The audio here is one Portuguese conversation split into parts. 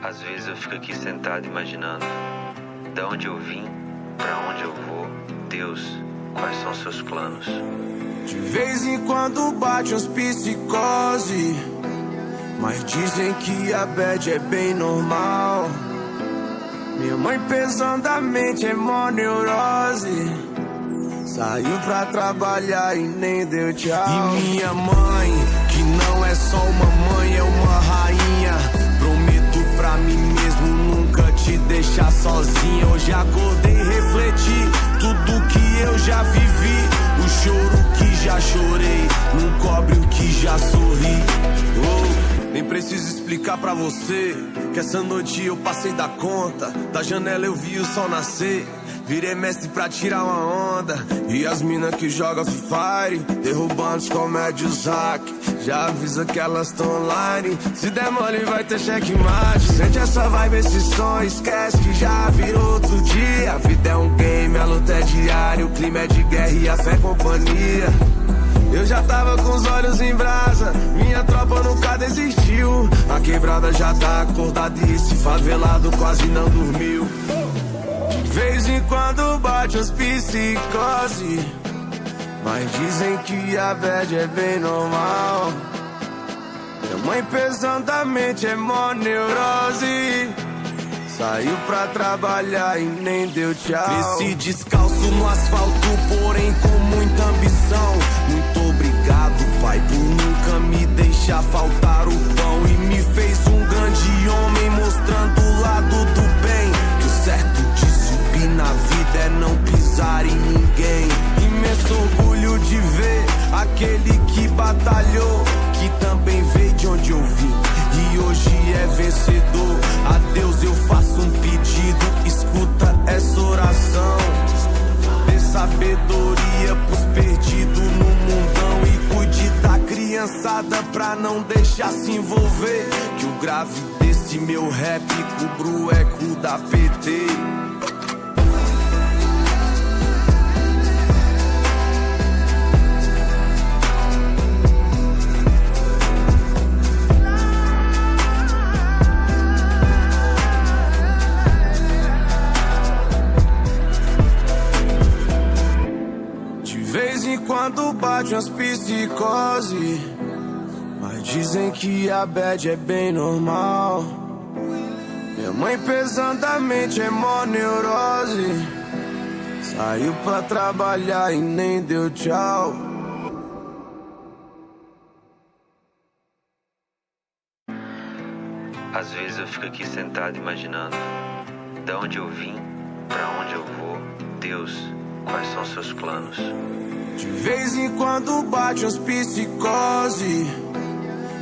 Às vezes eu fico aqui sentado imaginando da onde eu vim, pra onde eu vou. Deus, quais são seus planos? De vez em quando bate uns psicose, mas dizem que a bad é bem normal. Minha mãe pesadamente é mó neurose, saiu pra trabalhar e nem deu tchau. E minha mãe, que não é só uma mãe, é uma rainha. Prometo pra mim mesmo nunca te deixar sozinha. Hoje acordei e refleti tudo que eu já vivi. O choro que já chorei não cobre o que já sorri. Nem preciso explicar pra você que essa noite eu passei da conta. Da janela eu vi o sol nascer, virei mestre pra tirar uma onda. E as mina que jogam Free Fire, derrubando os comédios hack, já avisa que elas tão online. Se der mole vai ter checkmate. Sente essa vibe, esse som, esquece que já virou outro dia. A vida é um game, a luta é diária, o clima é de guerra e a fé é companhia. Eu já tava com os olhos em brasa, minha tropa nunca desistiu. A quebrada já tá acordada e esse favelado quase não dormiu. De vez em quando bate as psicose, mas dizem que a bad é bem normal. Minha mãe pesadamente é mó neurose, saiu pra trabalhar e nem deu tchau. Desci descalço no asfalto, porém com muita ambição. Muito obrigado, pai, por nunca me deixar faltar o pão. E me fez um grande homem, mostrando o lado do bem. Que o certo de subir na vida é não pisar em ninguém. Imenso orgulho de ver aquele que batalhou, que também veio de onde eu vim e hoje é vencedor. A Deus eu faço um pedido, escuta essa oração. Dê sabedoria pros perdidos no mundão e cuide da criançada pra não deixar se envolver. Que o grave desse meu rap cubra o eco da PT. Quando bate umas psicose, mas dizem que a bad é bem normal. Minha mãe pesadamente é mó neurose, saiu pra trabalhar e nem deu tchau. Às vezes eu fico aqui sentado imaginando da onde eu vim, pra onde eu vou. Deus, quais são seus planos? De vez em quando bate uns psicose,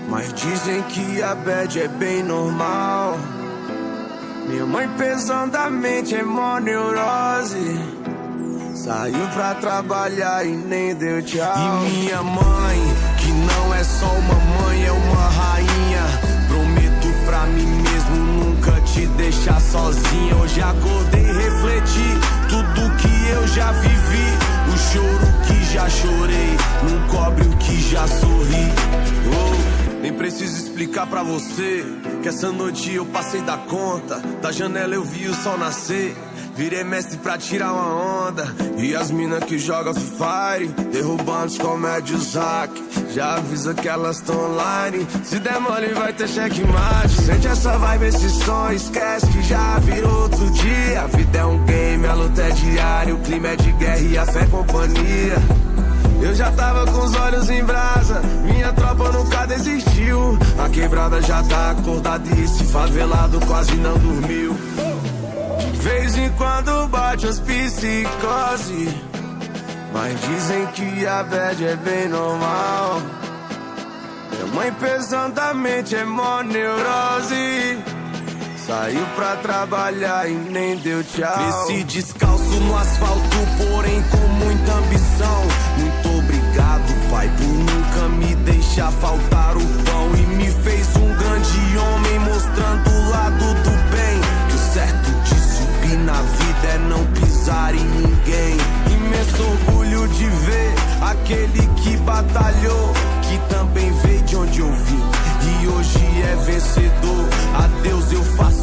mas dizem que a bad é bem normal. Minha mãe pesadamente é mó neurose, saiu pra trabalhar e nem deu tchau. E minha mãe, que não é só uma mãe, é uma rainha. Prometo pra mim mesmo nunca te deixar sozinha. Hoje acordei e refleti tudo que eu já vivi. O choro que já chorei não cobre o que já sorri. Nem preciso explicar pra você que essa noite eu passei da conta. Da janela eu vi o sol nascer, virei mestre pra tirar uma onda. E as mina que jogam Free Fire, derrubando os comédios hack, já avisa que elas tão online. Se der mole vai ter checkmate. Sente essa vibe, esse som, esquece que já virou outro dia. A vida é um game, a luta é diária, o clima é de guerra e a fé é companhia. Eu já tava com os olhos em brasa, minha tropa nunca desistiu. A quebrada já tá acordada e esse favelado quase não dormiu. De vez em quando bate as psicose, mas dizem que a bad é bem normal. Minha mãe pesadamente é mó neurose, saiu pra trabalhar e nem deu tchau. Desci descalço no asfalto, porém com muita ambição. Muito obrigado, pai, por nunca me deixar faltar o pão. E me fez um grande homem, mostrando o lado do bem. Que o certo de subir na vida é não pisar em ninguém. Imenso orgulho de ver aquele que batalhou, que também veio de onde eu vim e hoje é vencedor. A Deus eu faço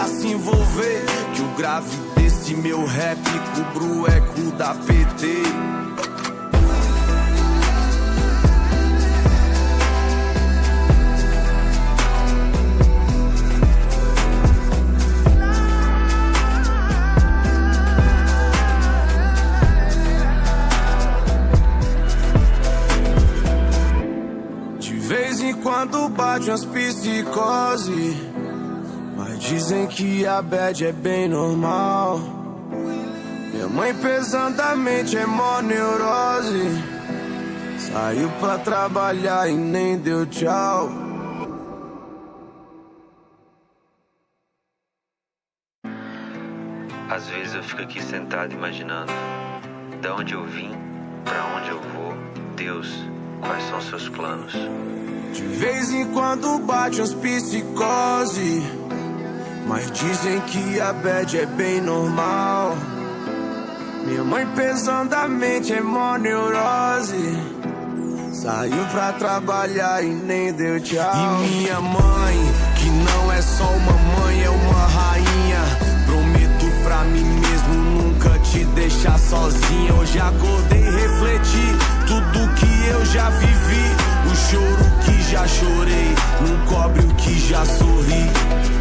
se envolver, que o grave desse meu rap cubro o eco da PT. Quando bate umas psicose, mas dizem que a bad é bem normal. Minha mãe pesadamente é mó neurose, saiu pra trabalhar e nem deu tchau. Às vezes eu fico aqui sentado imaginando da onde eu vim, pra onde eu vou, Deus, quais são seus planos. De vez em quando bate uns psicose, mas dizem que a bad é bem normal. Minha mãe pesadamente é mó neurose, saiu pra trabalhar e nem deu tchau. E minha mãe, que não é só uma mãe, é uma rainha. Prometo pra mim mesmo nunca te deixar sozinha. Hoje acordei e refleti tudo que eu já vivi. O choro que já chorei não cobre o que já sorri.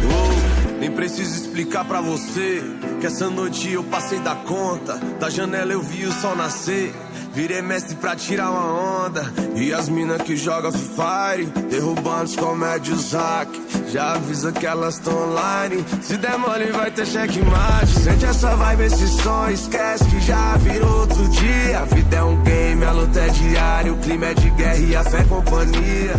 Oh, nem preciso explicar pra você que essa noite eu passei da conta. Da janela eu vi o sol nascer, virei mestre pra tirar uma onda. E as minas que jogam Free Fire, derrubando os comédios hack, já avisa que elas tão online. Se der mole vai ter checkmate. Sente essa vibe, esse som, esquece que já virou outro dia. A vida é um game, a luta é diária, o clima é de guerra e a fé é companhia.